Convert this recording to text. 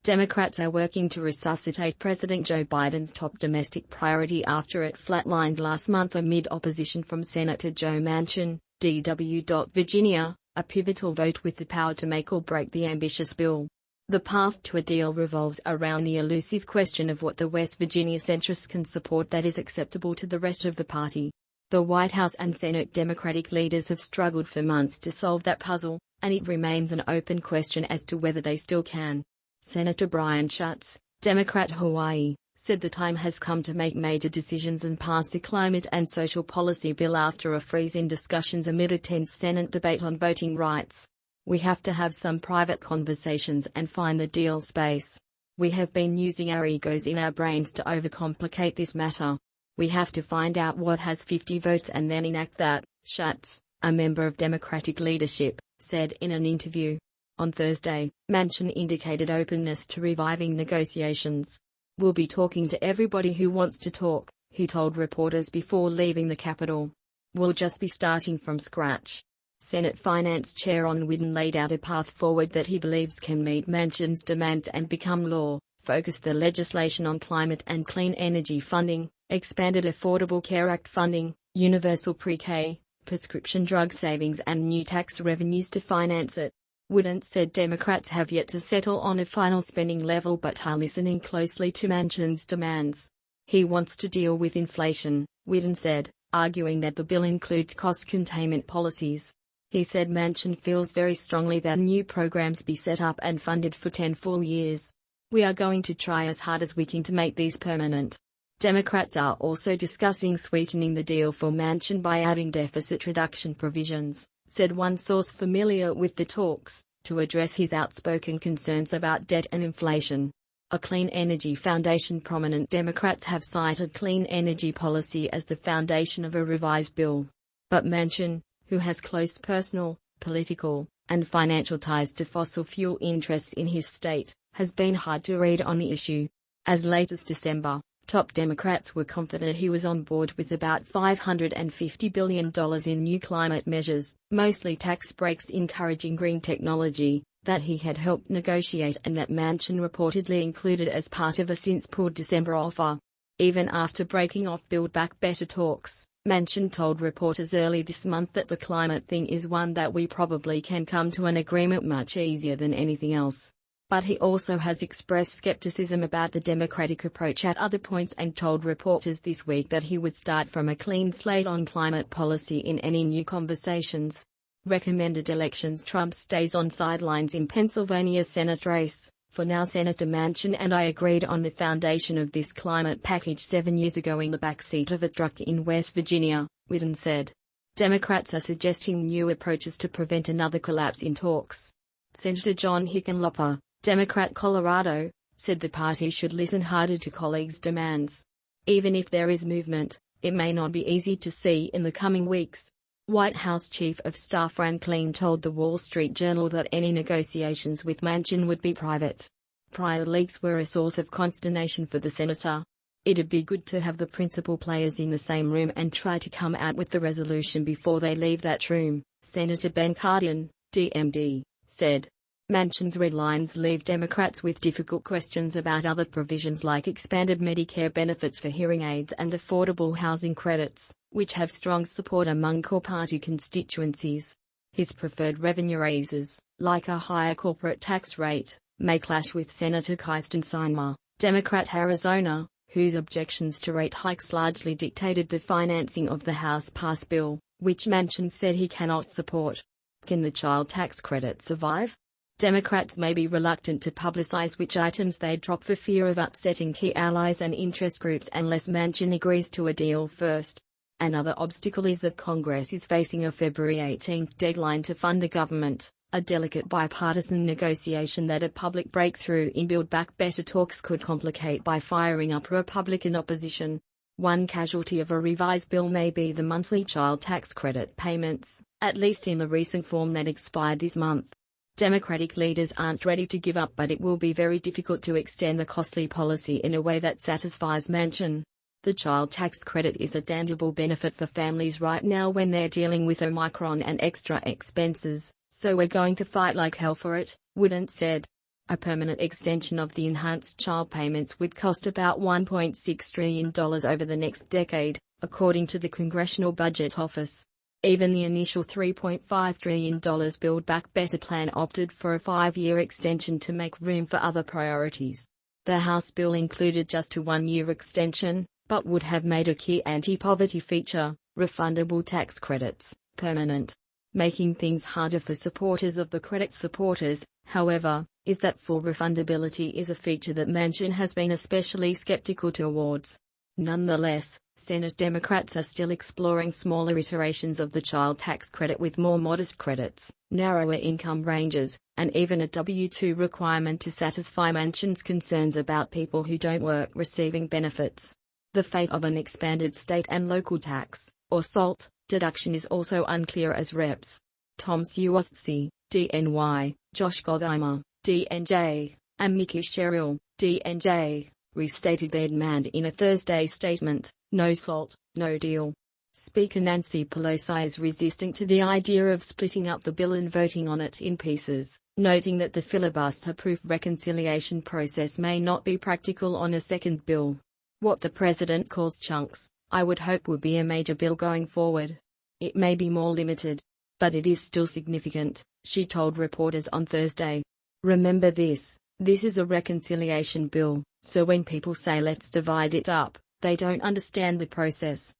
Democrats are working to resuscitate President Joe Biden's top domestic priority after it flatlined last month amid opposition from Senator Joe Manchin, DW. Virginia, a pivotal vote with the power to make or break the ambitious bill. The path to a deal revolves around the elusive question of what the West Virginia centrists can support that is acceptable to the rest of the party. The White House and Senate Democratic leaders have struggled for months to solve that puzzle, and it remains an open question as to whether they still can. Senator Brian Schatz, Democrat Hawaii, said the time has come to make major decisions and pass the climate and social policy bill after a freeze in discussions amid a tense Senate debate on voting rights. We have to have some private conversations and find the deal space. We have been using our egos in our brains to overcomplicate this matter. We have to find out what has 50 votes and then enact that, Schatz, a member of Democratic leadership, said in an interview. On Thursday, Manchin indicated openness to reviving negotiations. We'll be talking to everybody who wants to talk, he told reporters before leaving the Capitol. We'll just be starting from scratch. Senate Finance Chair Ron Wyden laid out a path forward that he believes can meet Manchin's demands and become law, focus the legislation on climate and clean energy funding, expanded Affordable Care Act funding, universal pre-K, prescription drug savings and new tax revenues to finance it. Wyden said Democrats have yet to settle on a final spending level but are listening closely to Manchin's demands. He wants to deal with inflation, Wyden said, arguing that the bill includes cost containment policies. He said Manchin feels very strongly that new programs be set up and funded for 10 full years. We are going to try as hard as we can to make these permanent. Democrats are also discussing sweetening the deal for Manchin by adding deficit reduction provisions, said one source familiar with the talks, to address his outspoken concerns about debt and inflation. A Clean Energy Foundation prominent Democrats have cited clean energy policy as the foundation of a revised bill. But Manchin, who has close personal, political, and financial ties to fossil fuel interests in his state, has been hard to read on the issue. As late as December, top Democrats were confident he was on board with about $550 billion in new climate measures, mostly tax breaks encouraging green technology, that he had helped negotiate and that Manchin reportedly included as part of a since-pulled December offer. Even after breaking off Build Back Better talks, Manchin told reporters early this month that the climate thing is one that we probably can come to an agreement much easier than anything else. But he also has expressed skepticism about the Democratic approach at other points and told reporters this week that he would start from a clean slate on climate policy in any new conversations. Recommended elections: Trump stays on sidelines in Pennsylvania Senate race. For now, Senator Manchin and I agreed on the foundation of this climate package 7 years ago in the backseat of a truck in West Virginia, Wyden said. Democrats are suggesting new approaches to prevent another collapse in talks. Senator John Hickenlooper, Democrat Colorado, said the party should listen harder to colleagues' demands. Even if there is movement, it may not be easy to see in the coming weeks. White House Chief of Staff Ron Klain told the Wall Street Journal that any negotiations with Manchin would be private. Prior leaks were a source of consternation for the senator. It'd be good to have the principal players in the same room and try to come out with the resolution before they leave that room, Senator Ben Cardin, DMD, said. Manchin's red lines leave Democrats with difficult questions about other provisions like expanded Medicare benefits for hearing aids and affordable housing credits, which have strong support among core party constituencies. His preferred revenue raises, like a higher corporate tax rate, may clash with Senator Kyrsten Sinema, Democrat Arizona, whose objections to rate hikes largely dictated the financing of the House-passed bill, which Manchin said he cannot support. Can the child tax credit survive? Democrats may be reluctant to publicize which items they drop for fear of upsetting key allies and interest groups unless Manchin agrees to a deal first. Another obstacle is that Congress is facing a February 18 deadline to fund the government, a delicate bipartisan negotiation that a public breakthrough in Build Back Better talks could complicate by firing up Republican opposition. One casualty of a revised bill may be the monthly child tax credit payments, at least in the recent form that expired this month. Democratic leaders aren't ready to give up, but it will be very difficult to extend the costly policy in a way that satisfies Manchin. The child tax credit is a tangible benefit for families right now when they're dealing with Omicron and extra expenses, so we're going to fight like hell for it, Wyden said. A permanent extension of the enhanced child payments would cost about $1.6 trillion over the next decade, according to the Congressional Budget Office. Even the initial $3.5 trillion Build Back Better plan opted for a 5-year extension to make room for other priorities. The House bill included just a 1-year extension, but would have made a key anti-poverty feature, refundable tax credits, permanent. Making things harder for supporters of the credit supporters, however, is that full refundability is a feature that Manchin has been especially skeptical towards. Nonetheless, Senate Democrats are still exploring smaller iterations of the child tax credit with more modest credits, narrower income ranges, and even a W-2 requirement to satisfy Manchin's concerns about people who don't work receiving benefits. The fate of an expanded state and local tax, or SALT, deduction is also unclear as Reps. Tom Suozzi, DNY, Josh Gottheimer, DNJ, and Mickey Sherrill, DNJ, restated their demand in a Thursday statement: no SALT, no deal. Speaker Nancy Pelosi is resistant to the idea of splitting up the bill and voting on it in pieces, noting that the filibuster-proof reconciliation process may not be practical on a second bill. What the president calls chunks, I would hope would be a major bill going forward. It may be more limited, but it is still significant, she told reporters on Thursday. Remember this is a reconciliation bill, so when people say let's divide it up, they don't understand the process.